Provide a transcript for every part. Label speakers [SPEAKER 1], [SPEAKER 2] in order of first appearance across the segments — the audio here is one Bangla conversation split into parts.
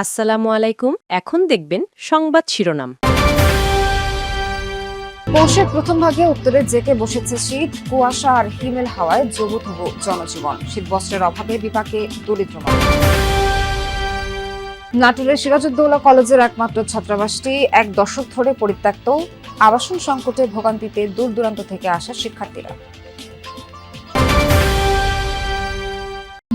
[SPEAKER 1] আসসালামু আলাইকুম। এখন দেখবেন সংবাদ শিরোনাম।
[SPEAKER 2] পৌষের প্রথম ভাগে উত্তরে জেকে বসেছে শীত, কুয়াশা আর হিমেল হাওয়ায় জবুথবু জনজীবন। শীতবস্ত্রের অভাবে বিপাকে দরিদ্র মানুষ। নাটোরের সিরাজউদ্দৌলা কলেজের একমাত্র ছাত্রাবাসটি এক দশক ধরে পরিত্যক্ত। আবাসন সংকটে ভোগান্তিতে দূর দূরান্ত থেকে আসা শিক্ষার্থীরা।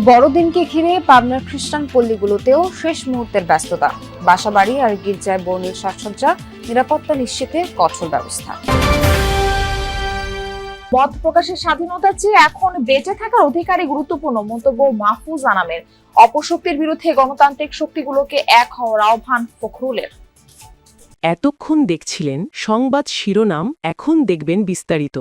[SPEAKER 2] বড়দিনকে ঘিরে পাবনার খ্রিস্টান পল্লীগুলোতেও শেষ মুহূর্তের ব্যস্ততা। বাসাবাড়ি আর গির্জায় বর্ণিল সাজসজ্জা, নিরাপত্তা নিশ্চিতে কঠোর ব্যবস্থা।
[SPEAKER 3] মত প্রকাশের স্বাধীনতার চেয়ে এখন বেঁচে থাকার অধিকারই গুরুত্বপূর্ণ মন্তব্য মাহফুজ আনামের। অপশক্তির বিরুদ্ধে গণতান্ত্রিক শক্তিগুলোকে এক হওয়ার আহ্বান ফখরুলের।
[SPEAKER 1] এতক্ষণ দেখছিলেন সংবাদ শিরোনাম, এখন দেখবেন বিস্তারিত।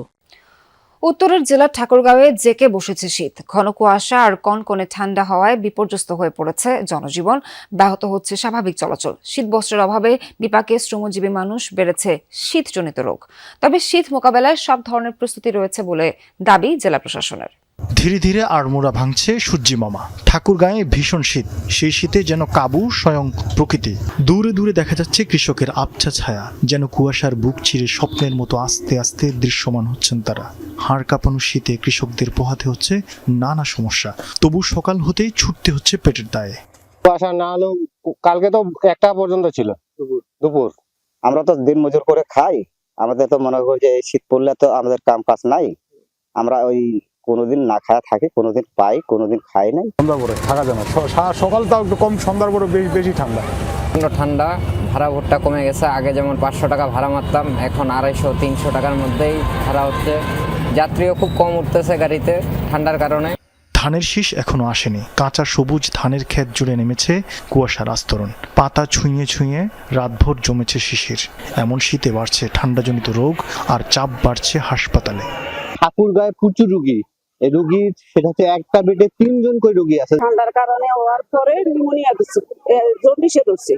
[SPEAKER 2] উত্তরের জেলার ঠাকুরগাঁওয়ে জেকে বসেছে শীত। ঘন কুয়াশা আর কনকনে ঠান্ডা হওয়ায় বিপর্যস্ত হয়ে পড়েছে জনজীবন, ব্যাহত হচ্ছে স্বাভাবিক চলাচল। শীতবস্ত্রের অভাবে বিপাকে শ্রমজীবী মানুষ, বেড়েছে শীতজনিত রোগ। তবে শীত মোকাবেলায় সব ধরনের প্রস্তুতি রয়েছে বলে দাবি জেলা প্রশাসনের।
[SPEAKER 4] ধীরে ধীরে আড়মোড়া ভাঙছে সূর্যি মামা। ঠাকুরগাঁয়ে ভীষণ শীত, সেই শীতে যেন কাবু স্বয়ং প্রকৃতি। দূরে দূরে দেখা যাচ্ছে কৃষকের আবছা ছায়া, যেন কুয়াশার বুক চিরে স্বপ্নের মতো আস্তে আস্তে দৃশ্যমান হচ্ছেন তারা। হাড় কাঁপানো শীতে কৃষকদের পোহাতে হচ্ছে নানা সমস্যা, তবু সকাল হতেই ছুটতে হচ্ছে পেটের দায়ে।
[SPEAKER 5] কুয়াশা না হলেও কালকে তো 1টা পর্যন্ত ছিল দুপুর। আমরা তো দিন মজুর করে খাই, আমাদের তো মনে করি যে শীত পড়লে তো আমাদের কাম কাজ নাই। আমরা ওই কোনোদিন না খায়া থাকি, কোনোদিন পাই, কোনোদিন খাই নাই।
[SPEAKER 6] সন্ধ্যার পরে থাকা যায় না, সকাল তাও একটু কম, সন্ধ্যার পরে বেশি ঠান্ডা।
[SPEAKER 7] ঠান্ডা ভাড়া ভোটটা কমে গেছে। আগে যেমন 500 টাকা ভাড়া মারতাম, এখন 250-300 টাকার মধ্যেই ভাড়া হচ্ছে। যাত্রীও খুব কম উঠতেছে গাড়িতে ঠান্ডার কারণে।
[SPEAKER 4] ধানের শীষ এখনো আসেনি, কাঁচা সবুজ ধানের ক্ষেত জুড়ে নেমেছে কুয়াশার আস্তরণ। পাতা ছুঁয়ে ছুঁয়ে রাতভর জমেছে শিশির। এমন শীতে বাড়ছে ঠান্ডাজনিত রোগ আর চাপ বাড়ছে হাসপাতালে।
[SPEAKER 5] ঠাকুরগাঁয়ে প্রচুর রুগী, এই রুগী সেটা হচ্ছে একটা বেডে 3 জন করে রুগী আছে।
[SPEAKER 8] ঠান্ডার কারণে হওয়ার পরে নিউমোনিয়া জন্ডিসে ধরছে।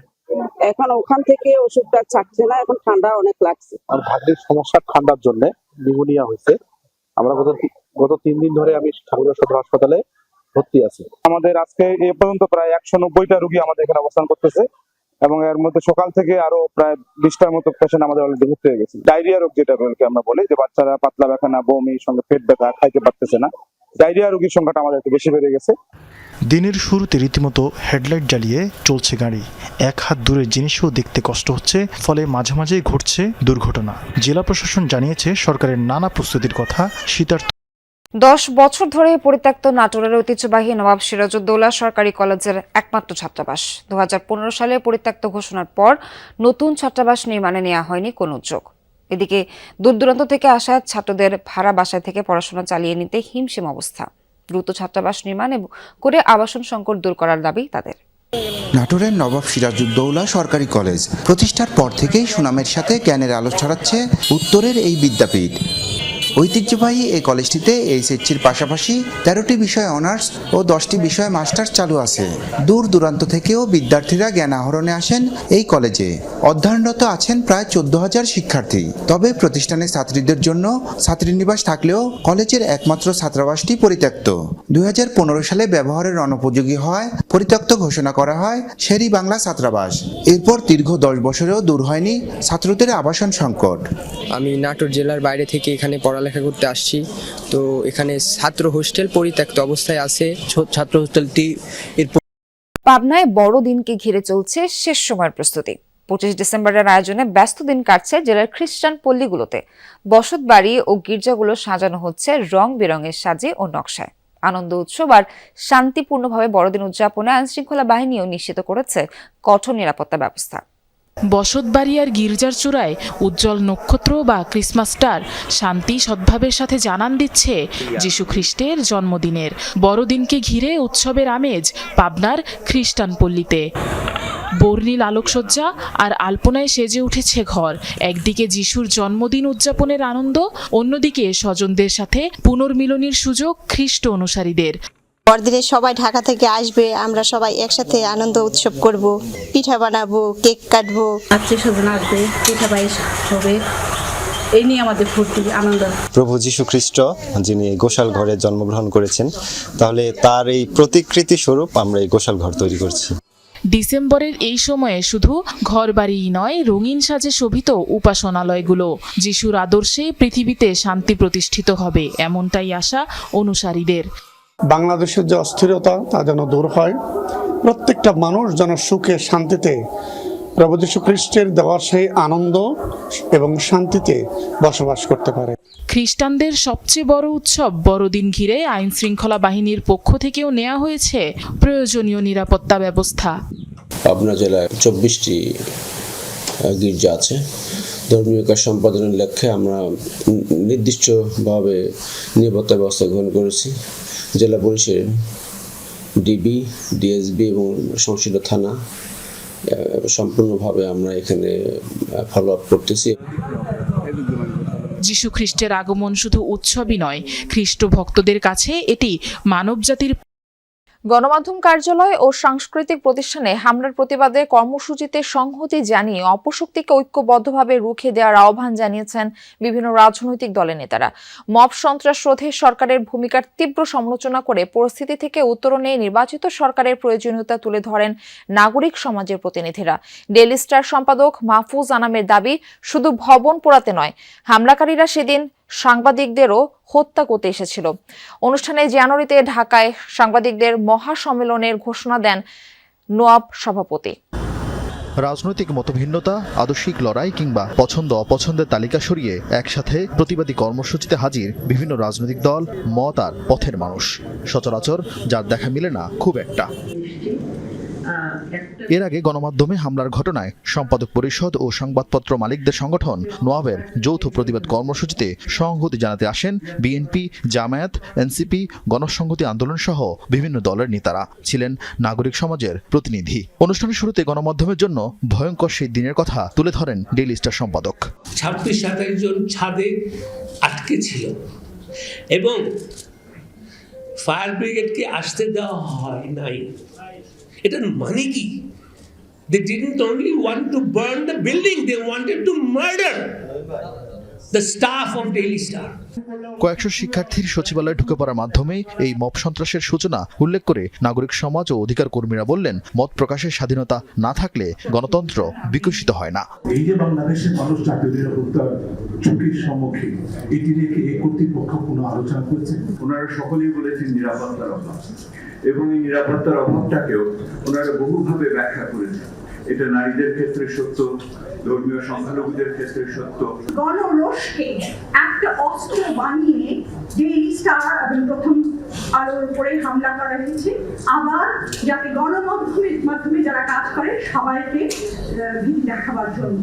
[SPEAKER 8] এখন ওখান থেকে ওষুধটা ছাড়ছে না, এখন ঠান্ডা অনেক লাগছে।
[SPEAKER 6] আর ভাগ্যের সমস্যা ঠান্ডার জন্য নিউমোনিয়া হয়েছে। আমরা গত 3 দিন ধরে আমি ঠাকুরগাঁও সদর হাসপাতালে ভর্তি আছি। আমাদের আজকে এ পর্যন্ত প্রায় 190টা রোগী আমাদের এখানে অবস্থান করতেছে, এবং এর মধ্যে সকাল থেকে আরো প্রায় 20টার মতো পেশেন্ট আমাদের অলরেডি ভর্তি হয়ে গেছে। ডায়রিয়া রোগ যেটা আমরা বলি, যে বাচ্চারা পাতলা পায়খানা, বমি, সঙ্গে পেট ব্যথা, খাইতে পারতেছে না, ডায়রিয়া রোগীর সংখ্যাটা আমাদের একটু বেশি বেড়ে গেছে।
[SPEAKER 4] দিনের শুরুতে রীতিমতো হেডলাইট জ্বালিয়ে চলছে গাড়ি। এক হাত দূরের জিনিসও দেখতে কষ্ট হচ্ছে, ফলে মাঝে মাঝেই ঘটছে দুর্ঘটনা। জেলা প্রশাসন জানিয়েছে সরকারের নানা প্রস্তুতির কথা। শীতার্থ
[SPEAKER 2] 10 বছর ধরে পরিত্যক্ত নাটোরের ঐতিহ্যবাহী নবাব সিরাজউদ্দৌলা সরকারি কলেজের একমাত্র ছাত্রাবাস 2015 সালে পরিত্যক্ত ঘোষণার পর নতুন ছাত্রাবাস নির্মাণে নেওয়া হয়নি কোনো উদ্যোগ। এদিকে দূর দূরান্ত থেকে আসা ছাত্রদের ভাড়া বাসায় থেকে পড়াশোনা চালিয়ে নিতে হিমশিম অবস্থা। দ্রুত ছাত্রাবাস নির্মাণ করে আবাসন সংকট দূর করার দাবি তাদের।
[SPEAKER 9] নাটোরের নবাব সিরাজউদ্দৌলা সরকারি কলেজ প্রতিষ্ঠার পর থেকেই সুনামের সাথে জ্ঞানের আলো ছড়াচ্ছে উত্তরের এই বিদ্যাপীঠ। ঐতিহ্যবাহী এই কলেজটিতে এইচএসসির পাশাপাশি 13টি বিষয়ে অনার্স ও 10টি বিষয়ে মাস্টার্স চালু আছে। দূর দূরান্ত থেকেও বিদ্যার্থীরা জ্ঞান আহরণে আসেন এই কলেজে। অধ্যয়নরত আছেন প্রায় 14,000 শিক্ষার্থী। তবে প্রতিষ্ঠানের ছাত্রীদের জন্য ছাত্রীনিবাস থাকলেও কলেজের একমাত্র ছাত্রাবাসটি পরিত্যক্ত। 2015 সালে ব্যবহারের অনুপযোগী হওয়ায় পরিত্যক্ত ঘোষণা করা হয় শেরি বাংলা ছাত্রাবাস। এরপর দীর্ঘ 10 বছরেও দূর হয়নি ছাত্রদের আবাসন সংকট।
[SPEAKER 10] আমি নাটোর জেলার বাইরে থেকে এখানে পড়ালেখা করতে আসছি, তো এখানে ছাত্র হোস্টেল পরিত্যক্ত অবস্থায় আছে। ছাত্র হোস্টেলটি
[SPEAKER 2] পাবনায় বড়দিনকে ঘিরে চলছে শেষ সময়ের প্রস্তুতি। 25 ডিসেম্বরের আয়োজনে ব্যস্ত দিন কাটছে জেলার খ্রিস্টান পল্লীগুলোতে। বসত বাড়ি ও গির্জাগুলো সাজানো হচ্ছে রং বেরঙের সাজে ও নকশায়। আনন্দ উৎসব আর শান্তিপূর্ণভাবে বড়দিন উদযাপনে আইনশৃঙ্খলা বাহিনীও নিশ্চিত করেছে কঠোর নিরাপত্তা ব্যবস্থা।
[SPEAKER 11] বসতবাড়ি আর গির্জার চূড়ায় উজ্জ্বল নক্ষত্র বা ক্রিসমাস স্টার শান্তি সদ্ভাবের সাথে জানান দিচ্ছে যীশু খ্রিস্টের জন্মদিনের। বড়দিনকে ঘিরে উৎসবের আমেজ পাবনার খ্রিস্টান পল্লীতে। বর্ণিল আলোকসজ্জা আর আলপনায় সেজে উঠেছে ঘর। একদিকে যিশুর জন্মদিন উদযাপনের আনন্দ, অন্যদিকে স্বজনদের সাথে পুনর্মিলনের সুযোগ খ্রিস্ট অনুসারীদের।
[SPEAKER 12] বড়দিনে সবাই ঢাকা থেকে আসবে, আমরা সবাই একসাথে আনন্দ উৎসব করব, পিঠা বানাবো, কেক কাটবো,
[SPEAKER 13] আত্মীয়স্বজন আসবে, পিঠা পায়েস হবে, এই নিয়ে আমাদের ফুর্তি আনন্দ।
[SPEAKER 14] প্রভু যীশু খ্রিস্ট যিনি গোশাল ঘরে জন্মগ্রহণ করেছেন, তাহলে তার এই প্রতিকৃতি স্বরূপ আমরা এই গোশাল ঘর তৈরি করছি।
[SPEAKER 11] ডিসেম্বরের এই সময়ে শুধু ঘরবাড়িই নয়, রঙিন সাজে শোভিত উপাসনালয়গুলো। যিশুর আদর্শে পৃথিবীতে শান্তি প্রতিষ্ঠিত হবে, এমনটাই আশা অনুসারীদের।
[SPEAKER 6] বাংলাদেশের যে অস্থিরতা তা যেন দূর হয়, প্রত্যেকটা মানুষ যেন সুখে শান্তিতে প্রভু যীশু খ্রিস্টের দেওয়া সেই আনন্দ এবং শান্তিতে বসবাস করতে পারে।
[SPEAKER 11] খ্রিস্টানদের সবচেয়ে বড় উৎসব বড়দিন ঘিরে আইন শৃঙ্খলা বাহিনীর পক্ষ থেকেও নেওয়া হয়েছে প্রয়োজনীয় নিরাপত্তা ব্যবস্থা।
[SPEAKER 15] পাবনা জেলায় 24টি গির্জা আছে। ধর্মীয় কাজ সম্পাদনের লক্ষ্যে আমরা নির্দিষ্টভাবে নিরাপত্তা ব্যবস্থা গ্রহণ করেছি। জেলা পরিষদ, ডিবি, ডিএসবি এবং সংশ্লিষ্ট থানা সম্পূর্ণভাবে আমরা এখানে ফলো আপ করতেছি।
[SPEAKER 11] যিশু খ্রিস্টের আগমন শুধু উৎসবই নয়, খ্রিস্ট ভক্তদের কাছে এটি মানবজাতির।
[SPEAKER 3] গণমাধ্যম কার্যালয় ও সাংস্কৃতিক প্রতিষ্ঠানে হামলার প্রতিবাদে কর্মসূচিতে সংহতি জানিয়ে অপশক্তিকে ঐক্যবদ্ধভাবে রুখে দেওয়ার আহ্বান জানিয়েছেন বিভিন্ন রাজনৈতিক দলের নেতারা। মব সন্ত্রাস রোধে সরকারের ভূমিকার তীব্র সমালোচনা করে পরিস্থিতি থেকে উত্তরণে নির্বাচিত সরকারের প্রয়োজনীয়তা তুলে ধরেন নাগরিক সমাজের প্রতিনিধিরা। ডেইলি স্টার সম্পাদক মাহফুজ আনামের দাবি, শুধু ভবন পোড়াতে নয়, হামলাকারীরা সেদিন সাংবাদিকদেরও হত্যা করতে এসেছিল। অনুষ্ঠানে জানুয়ারিতে ঢাকায় সাংবাদিকদের মহাসম্মেলনের ঘোষণা দেন নোয়াব সভাপতি।
[SPEAKER 4] রাজনৈতিক মতভিন্নতা, আদর্শিক লড়াই কিংবা পছন্দ অপছন্দের তালিকা সরিয়ে একসাথে প্রতিবাদী কর্মসূচিতে হাজির বিভিন্ন রাজনৈতিক দল, মত আর পথের মানুষ। সচরাচর যার দেখা মিলে না খুব একটা। এর আগে গণমাধ্যমে হামলার ঘটনায় সম্পাদক পরিষদ ও সংবাদপত্র মালিকদের সংগঠন নোয়াবের যৌথ প্রতিবাদ কর্মসূচিতে সংহতি জানাতে আসেন বিএনপি, জামায়াত, এনসিপি, গণসংহতি আন্দোলন সহ বিভিন্ন দলের নেতারা, ছিলেন নাগরিক সমাজের প্রতিনিধি। অনুষ্ঠানের শুরুতে গণমাধ্যমের জন্য ভয়ঙ্কর সেই দিনের কথা তুলে ধরেন ডেইলি স্টার সম্পাদক।
[SPEAKER 16] 26-27 জন ছাদে আটকে ছিল এবং ফায়ার ব্রিগেডকে আসতে দেওয়া হয় নাই। এটার মানে কি? They didn't only want to burn the building, they wanted to murder the staff of Daily Star.
[SPEAKER 4] কয়েকশো শিক্ষার্থীর সচিবালয়ে ঢুকে পড়ার মাধ্যমে এই মব সন্ত্রাসের সূচনা উল্লেখ করে নাগরিক সমাজ ও অধিকার কর্মীরা বললেন, মত প্রকাশের স্বাধীনতা না থাকলে গণতন্ত্র বিকশিত হয় না।
[SPEAKER 17] এই যে বাংলাদেশের মানুষ জাতীয় নিরাপত্তার ঝুঁকির সম্মুখীন, এটি নিয়ে এই কর্তৃপক্ষ কোনো আলোচনা করেছে? ওনারা সকলেই বলেছেন নিরাপত্তার অভাব, এবং এই নিরাপত্তার অভাবটাকেও ওনারা বহুভাবে ব্যাখ্যা করেছেন। এটা নারীদের ক্ষেত্রে সত্য, ধর্মীয় সংখ্যালঘুদের ক্ষেত্রে সত্য।
[SPEAKER 18] গণরোষকে একটা অস্ত্র বানিয়ে ডেইলি স্টার এবং প্রথম আলোর উপরে হামলা করা হয়েছে, আবার যাতে গণমাধ্যমের মাধ্যমে যারা কাজ করে সবাইকে ভীতি দেখাবার জন্য।